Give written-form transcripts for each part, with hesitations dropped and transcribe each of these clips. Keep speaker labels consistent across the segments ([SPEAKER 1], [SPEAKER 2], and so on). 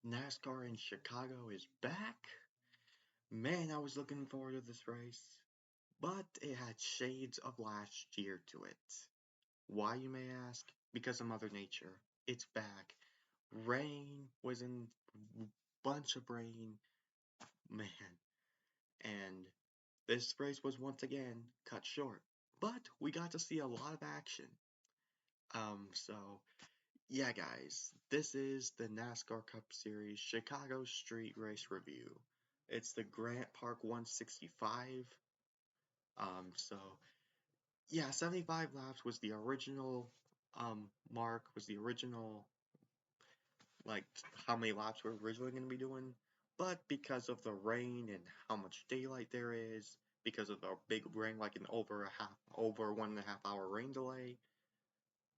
[SPEAKER 1] NASCAR in Chicago is back. Man, I was looking forward to this race, but it had shades of last year to it. Why, you may ask? Because of Mother Nature. It's back. Rain was in bunch of rain, man, and this race was once again cut short. But we got to see a lot of action. So yeah, guys, this is the NASCAR Cup Series Chicago Street Race Review. It's the Grant Park 165. So yeah, 75 laps was the original mark, was the original like how many laps we're originally going to be doing. But because of the rain and how much daylight there is, because of the big rain, like an over 1.5 hour rain delay,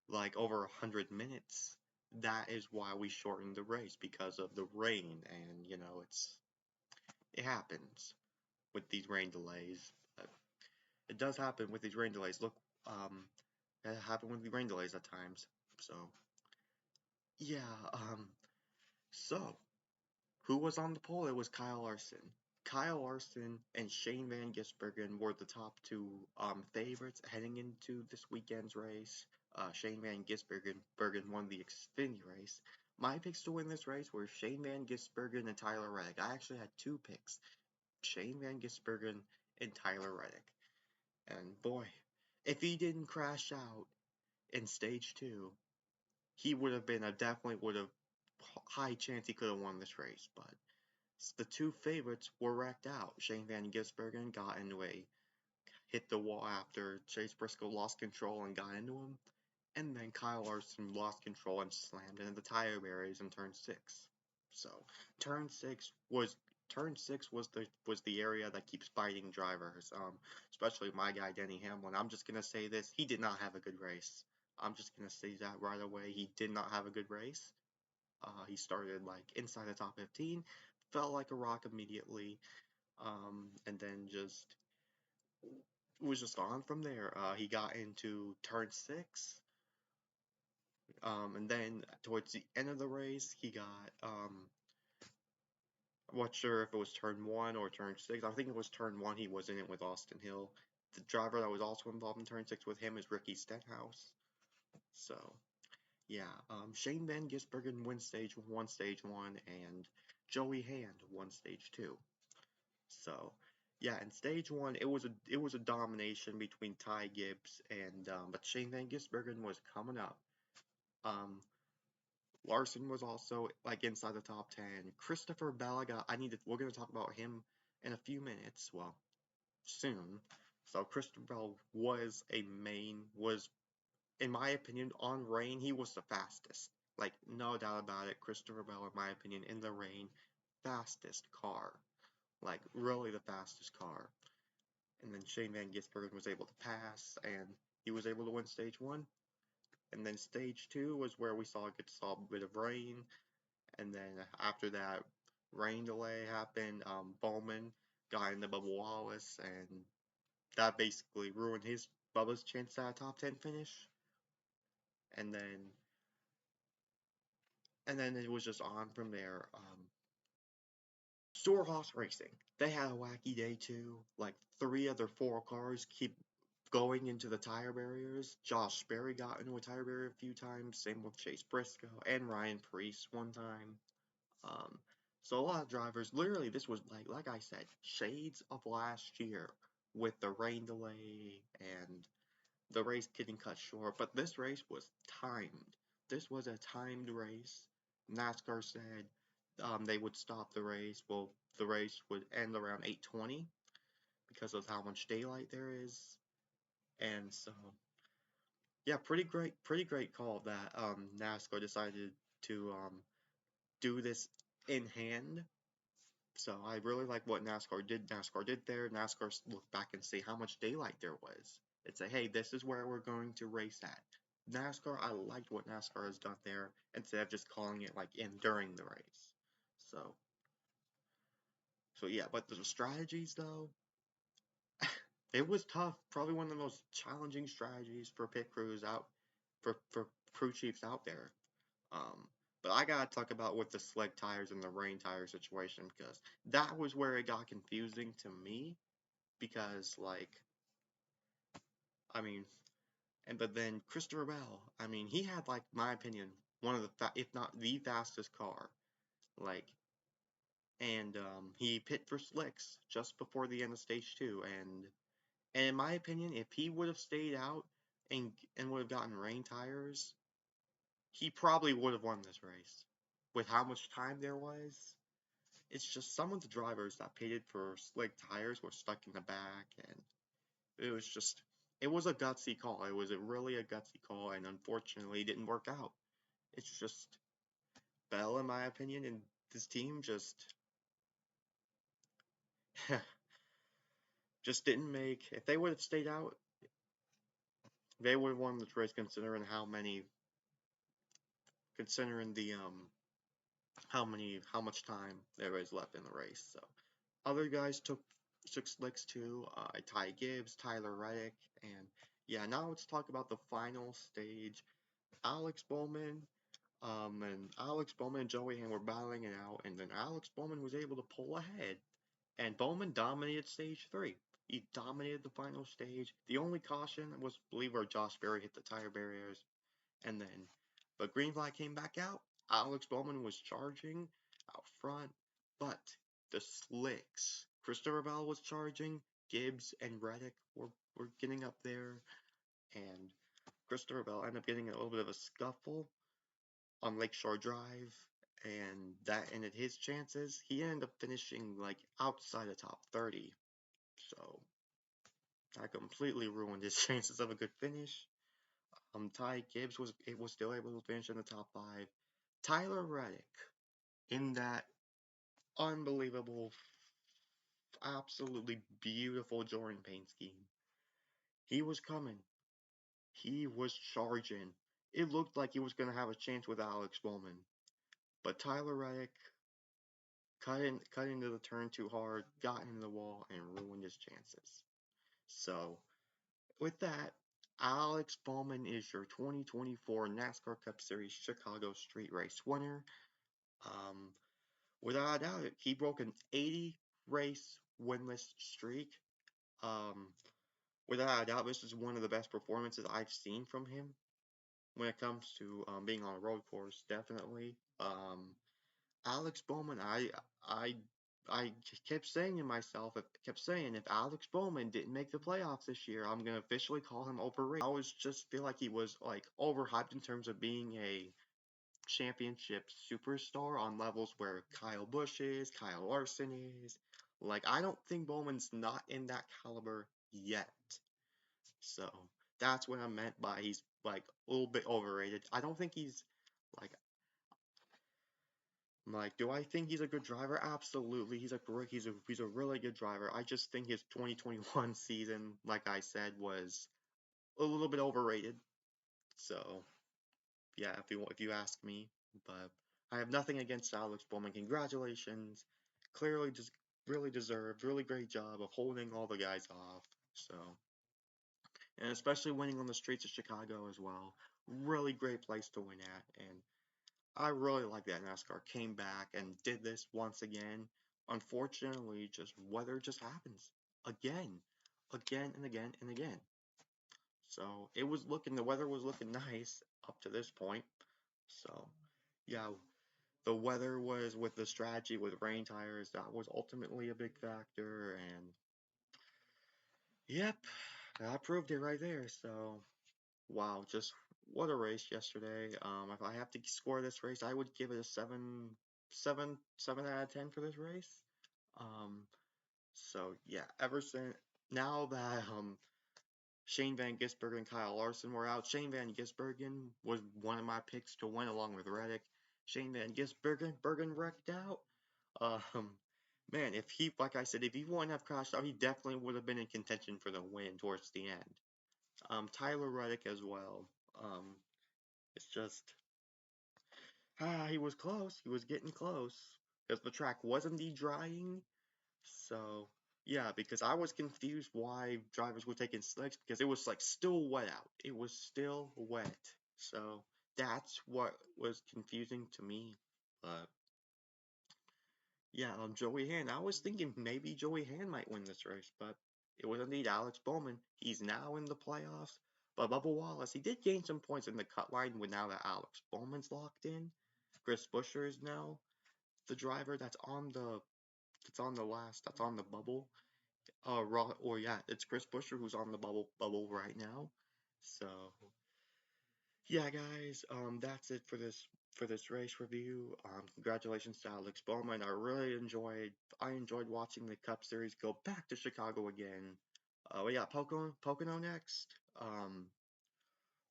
[SPEAKER 1] like over 100 minutes, that is why we shortened the race because of the rain. And it happens with these rain delays. It does happen with these rain delays. Look, um, it happened with the rain delays at times. So yeah, so who was on the pole? It was Kyle Larson. Kyle Larson and Shane Van Gisbergen were the top two favorites heading into this weekend's race. Shane Van Gisbergen won the Xfinity race. My picks to win this race were Shane Van Gisbergen and Tyler Reddick. I actually had two picks, Shane Van Gisbergen and Tyler Reddick. And boy, if he didn't crash out in stage two, he would have been definitely would have high chance he could have won this race. But the two favorites were wrecked out. Shane Van Gisbergen got into hit the wall after Chase Briscoe lost control and got into him, and then Kyle Larson lost control and slammed into the tire barriers in turn six. So turn six was the area that keeps biting drivers, especially my guy Denny Hamlin. I'm just gonna say this: he did not have a good race. I'm just gonna say that right away. He did not have a good race. He started like inside the top 15, fell like a rock immediately, and then just was just on from there. He got into turn six, and then towards the end of the race, he got I'm not sure if it was turn one or turn six. I think it was turn one. He was in it with Austin Hill. The driver that was also involved in turn six with him is Ricky Stenhouse. So yeah, Shane Van Gisbergen won stage one, and Joey Hand won stage two. So yeah, in stage one, it was a domination between Ty Gibbs and but Shane Van Gisbergen was coming up. Um, Larson was also like inside the top 10. Christopher Bell, we're gonna talk about him in a few minutes. Well, soon. So Christopher Bell was in my opinion on rain he was the fastest. Like no doubt about it. Christopher Bell, in my opinion, in the rain, fastest car. Like really the fastest car. And then Shane Van Gisbergen was able to pass, and he was able to win stage one. And then stage two was where we saw a bit of rain, and then after that rain delay happened, Bowman got into Bubba Wallace, and that basically ruined Bubba's chance at a top 10 finish. And then it was just on from there. Storehouse Racing, they had a wacky day too. Like 3 other 4 cars keep going into the tire barriers. Josh Sperry got into a tire barrier a few times. Same with Chase Briscoe and Ryan Preece one time. Um, so a lot of drivers. Literally, this was like I said, shades of last year with the rain delay and the race getting cut short. But this race was timed. This was a timed race. NASCAR said they would stop the race. Well, the race would end around 8:20 because of how much daylight there is. And so, yeah, pretty great call that NASCAR decided to do this in hand. So I really like what NASCAR did. NASCAR did there. NASCAR looked back and see how much daylight there was. And say, hey, this is where we're going to race at. NASCAR, I liked what NASCAR has done there instead of just calling it like in during the race. So yeah, but the strategies though, it was tough. Probably one of the most challenging strategies for pit crews out for crew chiefs out there. Um, But I gotta talk about with the slick tires and the rain tire situation because that was where it got confusing to me. Because like, I mean, but then Christopher Bell, I mean, he had like my opinion one of the if not the fastest car. Like, and he pit for slicks just before the end of stage two, and in my opinion, if he would have stayed out and would have gotten rain tires, he probably would have won this race. With how much time there was, it's just some of the drivers that pitted for slick tires were stuck in the back, and it was just it was a gutsy call. It was really a gutsy call, and unfortunately, it didn't work out. It's just Bell, in my opinion, and this team just didn't make. If they would have stayed out, they would have won this race, considering the how much time there is left in the race. So other guys took slicks too. Ty Gibbs, Tyler Reddick, and yeah. Now let's talk about the final stage. Alex Bowman, Alex Bowman and Joey Hand were battling it out, and then Alex Bowman was able to pull ahead, and Bowman dominated stage three. He dominated the final stage. The only caution was, I believe, where Josh Berry hit the tire barriers, and then the green flag came back out. Alex Bowman was charging out front, but the slicks. Christopher Bell was charging. Gibbs and Reddick were getting up there, and Christopher Bell ended up getting a little bit of a scuffle on Lakeshore Drive, and that ended his chances. He ended up finishing like outside the top 30, so that completely ruined his chances of a good finish. Ty Gibbs was still able to finish in the top five. Tyler Reddick in that unbelievable, absolutely beautiful Jordan paint scheme. He was coming. He was charging. It looked like he was going to have a chance with Alex Bowman. But Tyler Reddick cut into the turn too hard, got into the wall, and ruined his chances. So, with that, Alex Bowman is your 2024 NASCAR Cup Series Chicago Street Race winner. Um, Without a doubt, he broke an 80 race winless streak. Um, Without a doubt, this is one of the best performances I've seen from him when it comes to being on a road course. Definitely. Alex Bowman, I, I kept saying to myself, kept saying if Alex Bowman didn't make the playoffs this year, I'm gonna officially call him overrated. I always just feel like he was like overhyped in terms of being a championship superstar on levels where Kyle Busch is, Kyle Larson is. Like, I don't think Bowman's not in that caliber yet. So that's what I meant by he's like a little bit overrated. I don't think he's like do I think he's a good driver? Absolutely. He's a really good driver. I just think his 2021 season, like I said, was a little bit overrated. So yeah, if you ask me, but I have nothing against Alex Bowman. Congratulations. Clearly just really deserved, really great job of holding all the guys off. So, and especially winning on the streets of Chicago as well. Really great place to win at, and I really like that NASCAR came back and did this once again. Unfortunately, just weather just happens again, again and again and again. So the weather was looking nice up to this point. So, yeah, the weather was with the strategy with rain tires, that was ultimately a big factor. And yep, that proved it right there. So, wow, just what a race yesterday. If I have to score this race, I would give it a 7 out of 10 for this race. Um, so yeah, ever since now that Shane Van Gisbergen and Kyle Larson were out, Shane Van Gisbergen was one of my picks to win along with Reddick. Shane Van Gisbergen wrecked out. Um, Man, if he, like I said, if he wouldn't have crashed out, he definitely would have been in contention for the win towards the end. Tyler Reddick as well. Um, it's just he was close. He was getting close because the track wasn't drying. So yeah, because I was confused why drivers were taking slicks because it was like still wet out. It was still wet. So that's what was confusing to me. But yeah, Joey Hand. I was thinking maybe Joey Hand might win this race, but it was indeed Alex Bowman. He's now in the playoffs. But Bubba Wallace, he did gain some points in the cut line with now that Alex Bowman's locked in. Chris Buescher is now the driver that's on the last that's on the bubble. Or yeah, it's Chris Buescher who's on the bubble right now. So yeah, guys, that's it for this race review. Congratulations to Alex Bowman. I enjoyed watching the Cup Series go back to Chicago again. We got Pocono next.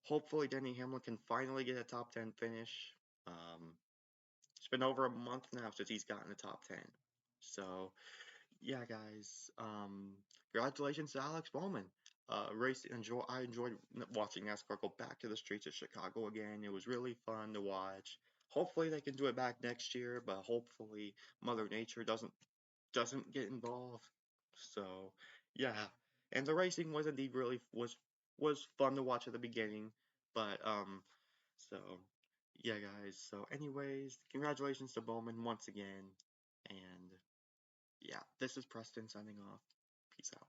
[SPEAKER 1] Hopefully Denny Hamlin can finally get a top 10 finish. Um, it's been over a month now since he's gotten a top 10. So yeah, guys. Congratulations to Alex Bowman. I enjoyed watching NASCAR go back to the streets of Chicago again. It was really fun to watch. Hopefully they can do it back next year, but hopefully Mother Nature doesn't get involved. So yeah, and the racing was indeed really was fun to watch at the beginning, but so yeah, guys. So anyways, congratulations to Bowman once again, and yeah, this is Preston signing off. Peace out.